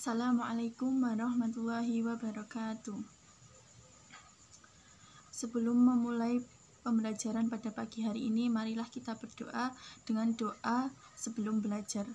Assalamualaikum warahmatullahi wabarakatuh. Sebelum memulai pembelajaran pada pagi hari ini, marilah kita berdoa dengan doa sebelum belajar.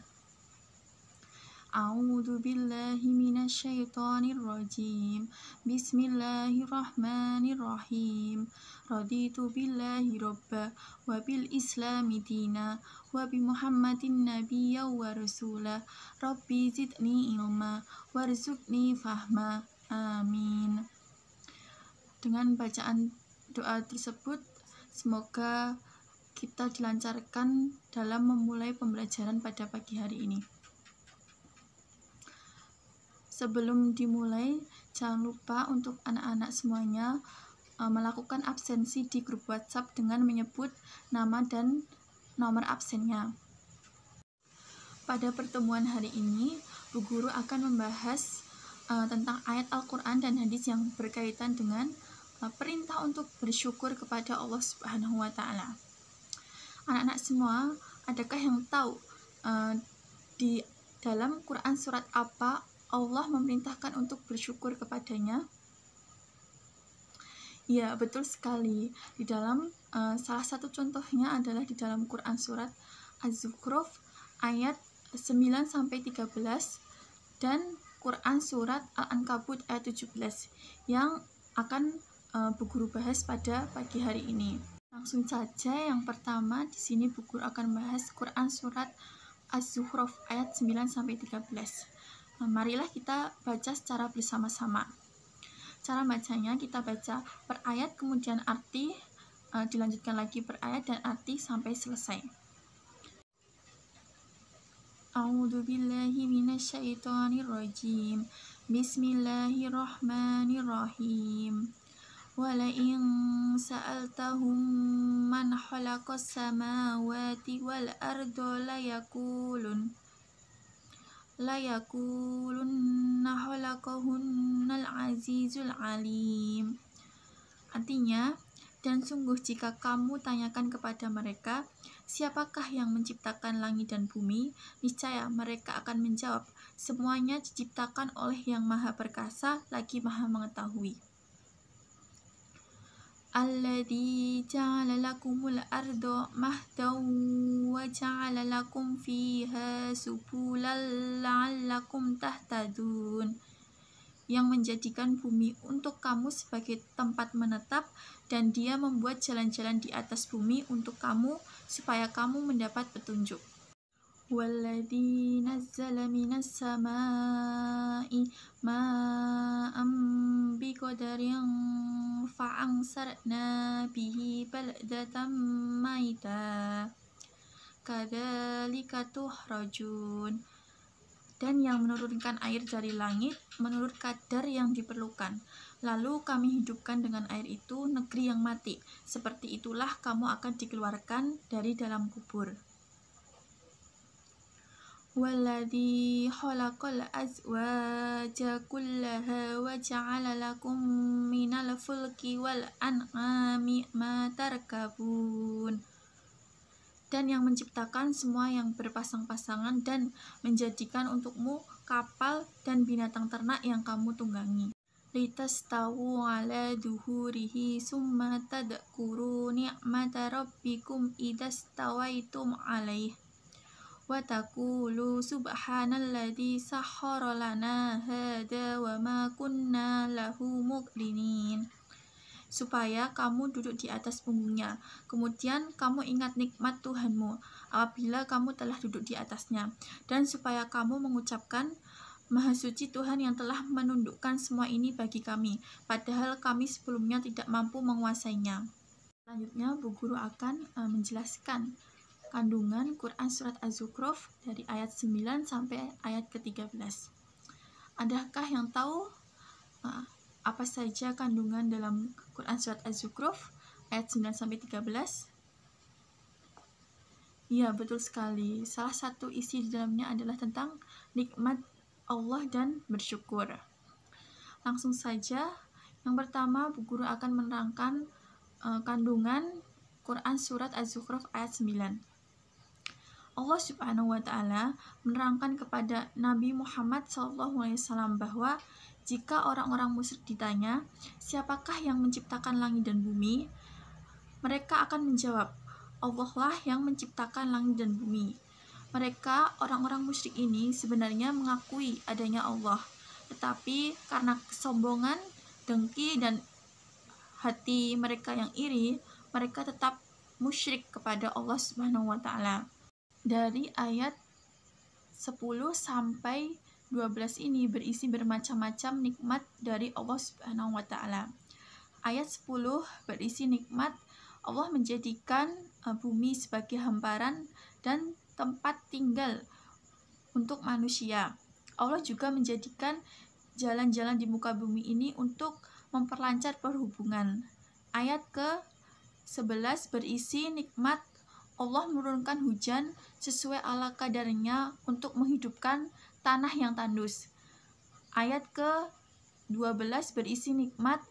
A'udzu billahi minasyaitonir rajim. Bismillahirrahmanirrahim. Raditu billahi robba wa bil islami dina wa bi Muhammadin nabiyya wa rasula. Rabbi zidni ilma warzuqni fahma. Amin. Dengan bacaan doa tersebut, semoga kita dilancarkan dalam memulai pembelajaran pada pagi hari ini. Sebelum dimulai, jangan lupa untuk anak-anak semuanya melakukan absensi di grup WhatsApp dengan menyebut nama dan nomor absennya. Pada pertemuan hari ini, Bu Guru akan membahas tentang ayat Al-Quran dan hadis yang berkaitan dengan perintah untuk bersyukur kepada Allah Subhanahu wa Ta'ala. Anak-anak semua, adakah yang tahu di dalam Quran surat apa Allah memerintahkan untuk bersyukur kepadanya? Ya, betul sekali. Di dalam salah satu contohnya adalah di dalam Quran surat Az-Zukhruf ayat 9-13 dan Quran surat Al-Ankabut ayat 17 yang akan Bu Guru bahas pada pagi hari ini. Langsung saja, yang pertama di sini Bu Guru akan bahas Quran surat Az-Zukhruf ayat 9-13. Marilah kita baca secara bersama-sama. Cara bacanya, kita baca per ayat kemudian arti, dilanjutkan lagi per ayat dan arti sampai selesai. A'udzu billahi minasyaitonir rajim. Bismillahirrahmanirrahim. Wala in sa'altahum man khalaqas samawati wal arda layakulunna khalaqahunnal azizul alim. Artinya, dan sungguh jika kamu tanyakan kepada mereka, siapakah yang menciptakan langit dan bumi, niscaya mereka akan menjawab, semuanya diciptakan oleh yang maha perkasa lagi maha mengetahui. Alladzi ja'ala lakumul arda mahdan wa ja'ala lakum fiha subulan la'allakum tahtadun. Yang menjadikan bumi untuk kamu sebagai tempat menetap dan Dia membuat jalan-jalan di atas bumi untuk kamu supaya kamu mendapat petunjuk. Walladzi nazzala minas samaa'i ma'am biqadarin fa'ansarna bihi baldatan maita kadzalika tukhrajun. Dan yang menurunkan air dari langit menurut kadar yang diperlukan. Lalu kami hidupkan dengan air itu negeri yang mati. Seperti itulah kamu akan dikeluarkan dari dalam kubur. Walladzi khalaqal azwaja kullaha wa ja'ala lakum minal fulki wal an'ami ma tarkabun. Dan yang menciptakan semua yang berpasang-pasangan dan menjadikan untukmu kapal dan binatang ternak yang kamu tunggangi. Litastawu ala duhurihi summa tadkuru ni'mata rabbikum idastawaitum alaih. Wa taqulu subhanalladzi sahhara lana hada wa ma kunna lahu muqrinin. Supaya kamu duduk di atas punggungnya. Kemudian kamu ingat nikmat Tuhanmu apabila kamu telah duduk di atasnya. Dan supaya kamu mengucapkan, Maha suci Tuhan yang telah menundukkan semua ini bagi kami, padahal kami sebelumnya tidak mampu menguasainya. Selanjutnya, Bu Guru akan menjelaskan kandungan Quran surat Az-Zukhruf dari ayat 9 sampai ayat ke-13. Adakah yang tahu apa saja kandungan dalam Quran surat Az-Zukhruf ayat 9 sampai 13? Ya, betul sekali. Salah satu isi di dalamnya adalah tentang nikmat Allah dan bersyukur. Langsung saja, yang pertama Bu Guru akan menerangkan kandungan Quran surat Az-Zukhruf ayat 9. Allah Subhanahu wa Ta'ala menerangkan kepada Nabi Muhammad SAW bahwa jika orang-orang musyrik ditanya, siapakah yang menciptakan langit dan bumi? Mereka akan menjawab, Allah lah yang menciptakan langit dan bumi. Mereka, orang-orang musyrik ini sebenarnya mengakui adanya Allah, tetapi karena kesombongan, dengki, dan hati mereka yang iri, mereka tetap musyrik kepada Allah Subhanahu wa Ta'ala. Dari ayat 10 sampai 12 ini berisi bermacam-macam nikmat dari Allah Subhanahu wa Ta'ala. Ayat 10 berisi nikmat Allah menjadikan bumi sebagai hamparan dan tempat tinggal untuk manusia. Allah juga menjadikan jalan-jalan di muka bumi ini untuk memperlancar perhubungan. Ayat ke-11 berisi nikmat Allah menurunkan hujan sesuai ala kadarnya untuk menghidupkan tanah yang tandus. Ayat ke-12 berisi nikmat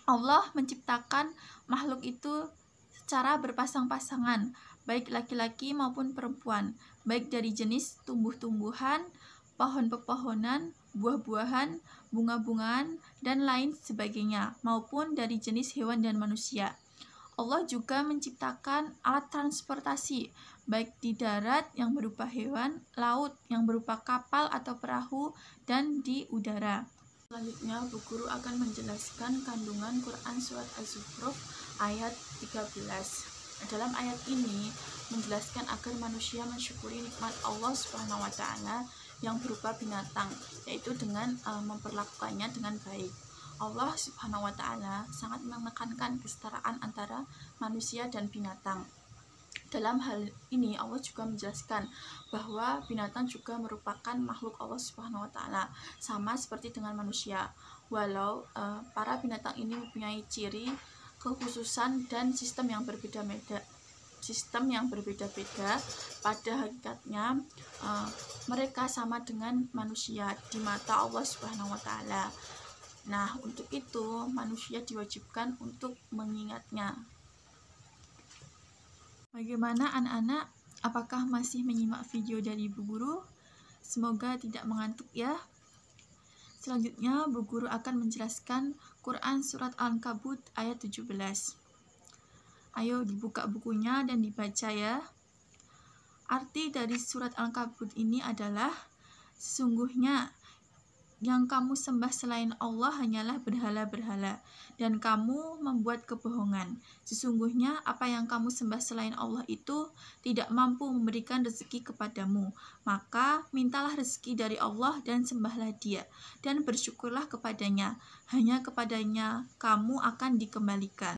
Allah menciptakan makhluk itu secara berpasang-pasangan, baik laki-laki maupun perempuan, baik dari jenis tumbuh-tumbuhan, pohon-pepohonan, buah-buahan, bunga-bungaan, dan lain sebagainya, maupun dari jenis hewan dan manusia. Allah juga menciptakan alat transportasi, baik di darat yang berupa hewan, laut yang berupa kapal atau perahu, dan di udara. Selanjutnya, Bu Guru akan menjelaskan kandungan Quran Surat Az-Zukhruf ayat 13. Dalam ayat ini menjelaskan agar manusia mensyukuri nikmat Allah Subhanahu wa Ta'ala yang berupa binatang, yaitu dengan memperlakukannya dengan baik. Allah Subhanahu wa Ta'ala sangat menekankan kesetaraan antara manusia dan binatang. Dalam hal ini Allah juga menjelaskan bahwa binatang juga merupakan makhluk Allah Subhanahu wa Ta'ala, sama seperti dengan manusia. Walau para binatang ini mempunyai ciri, kekhususan, dan sistem yang berbeda-beda, pada hakikatnya mereka sama dengan manusia di mata Allah Subhanahu wa Ta'ala. Nah, untuk itu manusia diwajibkan untuk mengingatnya. Bagaimana anak-anak? Apakah masih menyimak video dari Bu Guru? Semoga tidak mengantuk ya. Selanjutnya Bu Guru akan menjelaskan Quran Surat Al-Ankabut ayat 17. Ayo dibuka bukunya dan dibaca ya. Arti dari surat Al-Ankabut ini adalah, sesungguhnya yang kamu sembah selain Allah hanyalah berhala-berhala, dan kamu membuat kebohongan. Sesungguhnya apa yang kamu sembah selain Allah itu tidak mampu memberikan rezeki kepadamu. Maka mintalah rezeki dari Allah dan sembahlah Dia, dan bersyukurlah kepadanya. Hanya kepadanya kamu akan dikembalikan.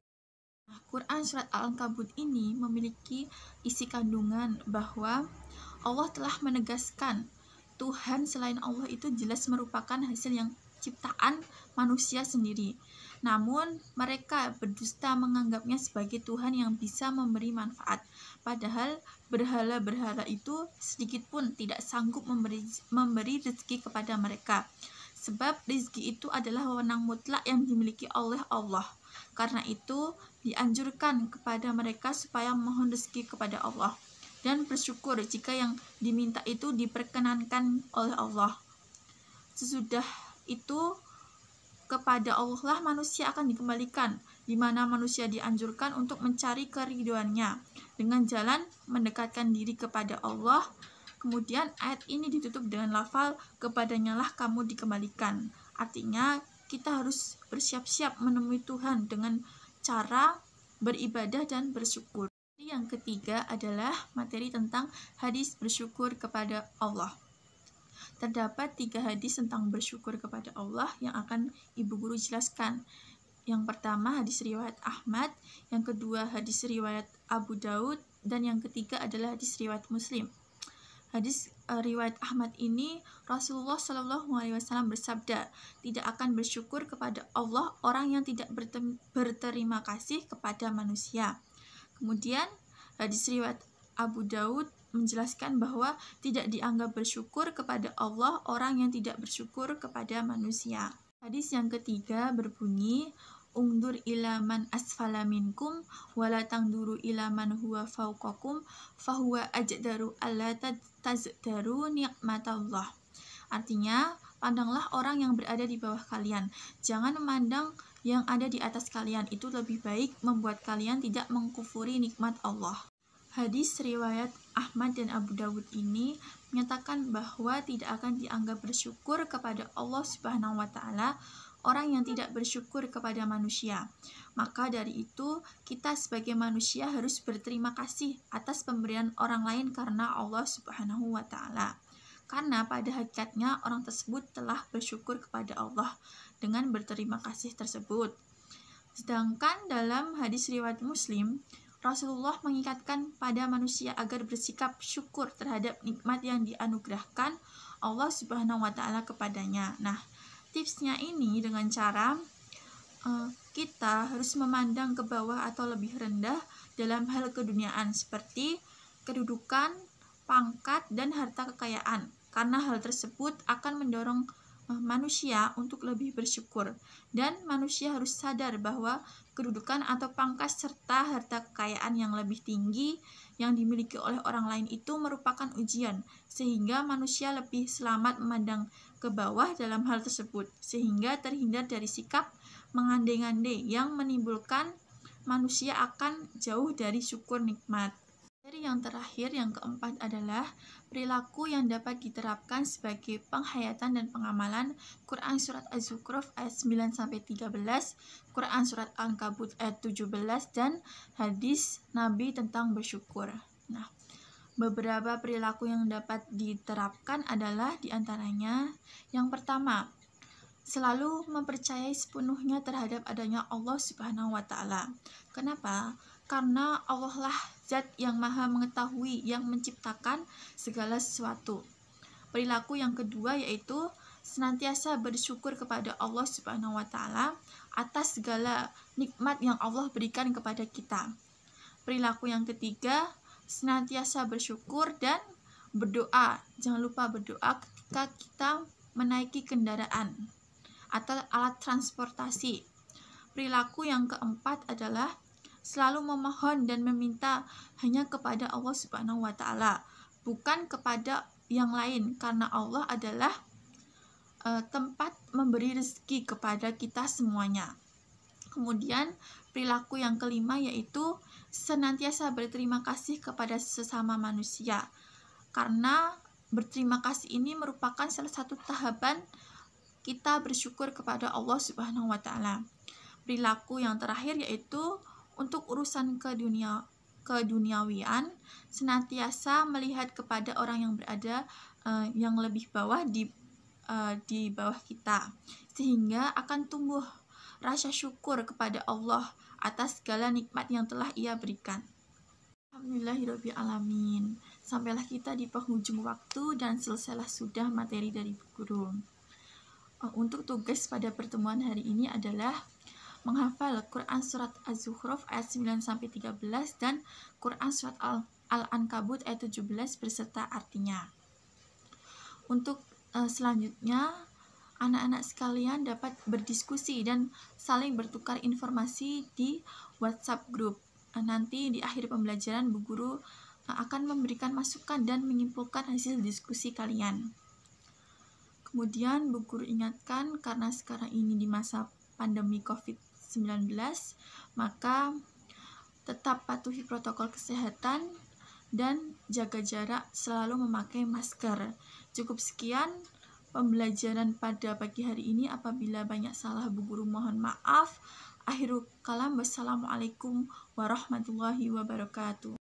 Quran Surat Al-Ankabut ini memiliki isi kandungan bahwa Allah telah menegaskan Tuhan selain Allah itu jelas merupakan hasil yang ciptaan manusia sendiri. Namun mereka berdusta menganggapnya sebagai Tuhan yang bisa memberi manfaat. Padahal berhala-berhala itu sedikit pun tidak sanggup memberi rezeki kepada mereka. Sebab rezeki itu adalah wewenang mutlak yang dimiliki oleh Allah. Karena itu dianjurkan kepada mereka supaya memohon rezeki kepada Allah dan bersyukur jika yang diminta itu diperkenankan oleh Allah. Sesudah itu kepada Allah lah manusia akan dikembalikan, di mana manusia dianjurkan untuk mencari keridhoannya dengan jalan mendekatkan diri kepada Allah. Kemudian ayat ini ditutup dengan lafal kepadanya lah kamu dikembalikan. Artinya kita harus bersiap-siap menemui Tuhan dengan cara beribadah dan bersyukur. Yang ketiga adalah materi tentang hadis bersyukur kepada Allah. Terdapat 3 hadis tentang bersyukur kepada Allah yang akan Ibu Guru jelaskan. Yang pertama hadis riwayat Ahmad, yang kedua hadis riwayat Abu Daud, dan yang ketiga adalah hadis riwayat Muslim. Hadis riwayat Ahmad ini Rasulullah SAW bersabda, tidak akan bersyukur kepada Allah orang yang tidak berterima kasih kepada manusia. Kemudian hadis riwayat Abu Daud menjelaskan bahwa tidak dianggap bersyukur kepada Allah orang yang tidak bersyukur kepada manusia. Hadis yang ketiga berbunyi, ungdur ila man asfala minkum wala tangduru ila man huwa fauqakum fahuwa ajdaru alla tazdaru nikmatallah. Artinya, pandanglah orang yang berada di bawah kalian, jangan memandang yang ada di atas kalian, itu lebih baik membuat kalian tidak mengkufuri nikmat Allah. Hadis riwayat Ahmad dan Abu Dawud ini menyatakan bahwa tidak akan dianggap bersyukur kepada Allah Subhanahu wa Ta'ala orang yang tidak bersyukur kepada manusia. Maka dari itu, kita sebagai manusia harus berterima kasih atas pemberian orang lain karena Allah Subhanahu wa Ta'ala. Karena pada hakikatnya orang tersebut telah bersyukur kepada Allah dengan berterima kasih tersebut. Sedangkan dalam hadis riwayat Muslim, Rasulullah mengingatkan pada manusia agar bersikap syukur terhadap nikmat yang dianugerahkan Allah Subhanahu wa Ta'ala kepadanya. Nah, tipsnya ini dengan cara kita harus memandang ke bawah atau lebih rendah dalam hal keduniaan seperti kedudukan, pangkat, dan harta kekayaan. Karena hal tersebut akan mendorong manusia untuk lebih bersyukur, dan manusia harus sadar bahwa kedudukan atau pangkat serta harta kekayaan yang lebih tinggi yang dimiliki oleh orang lain itu merupakan ujian, sehingga manusia lebih selamat memandang ke bawah dalam hal tersebut, sehingga terhindar dari sikap mengandai-andai yang menimbulkan manusia akan jauh dari syukur nikmat. Dari yang terakhir, yang keempat adalah perilaku yang dapat diterapkan sebagai penghayatan dan pengamalan Quran Surat Az-Zukhruf ayat 9-13, Quran Surat Al-Ankabut ayat 17, dan hadis Nabi tentang bersyukur. Nah, beberapa perilaku yang dapat diterapkan adalah diantaranya yang pertama, selalu mempercayai sepenuhnya terhadap adanya Allah Subhanahu wa Ta'ala. Kenapa? Karena Allah lah Zat yang maha mengetahui yang menciptakan segala sesuatu. Perilaku yang kedua yaitu senantiasa bersyukur kepada Allah Subhanahu wa Ta'ala atas segala nikmat yang Allah berikan kepada kita. Perilaku yang ketiga, senantiasa bersyukur dan berdoa. Jangan lupa berdoa ketika kita menaiki kendaraan atau alat transportasi. Perilaku yang keempat adalah selalu memohon dan meminta hanya kepada Allah Subhanahu wa Ta'ala, bukan kepada yang lain, karena Allah adalah tempat memberi rezeki kepada kita semuanya. Kemudian perilaku yang kelima yaitu senantiasa berterima kasih kepada sesama manusia, karena berterima kasih ini merupakan salah satu tahapan kita bersyukur kepada Allah Subhanahu wa Ta'ala. Perilaku yang terakhir yaitu untuk urusan keduniawian, senantiasa melihat kepada orang yang berada yang lebih bawah di bawah kita, sehingga akan tumbuh rasa syukur kepada Allah atas segala nikmat yang telah Ia berikan. Alhamdulillahirabbil alamin. Sampailah kita di penghujung waktu dan selesailah sudah materi dari Bu Guru. Untuk tugas pada pertemuan hari ini adalah menghafal Quran Surat Az-Zukhruf ayat 9-13 dan Quran Surat Al-Ankabut ayat 17 beserta artinya. Untuk selanjutnya, anak-anak sekalian dapat berdiskusi dan saling bertukar informasi di WhatsApp group. Nanti di akhir pembelajaran Bu Guru akan memberikan masukan dan menyimpulkan hasil diskusi kalian. Kemudian Bu Guru ingatkan, karena sekarang ini di masa pandemi COVID-19, maka tetap patuhi protokol kesehatan dan jaga jarak, selalu memakai masker. Cukup sekian pembelajaran pada pagi hari ini. Apabila banyak salah, Bu Guru mohon maaf. Akhirul kalam, wassalamualaikum warahmatullahi wabarakatuh.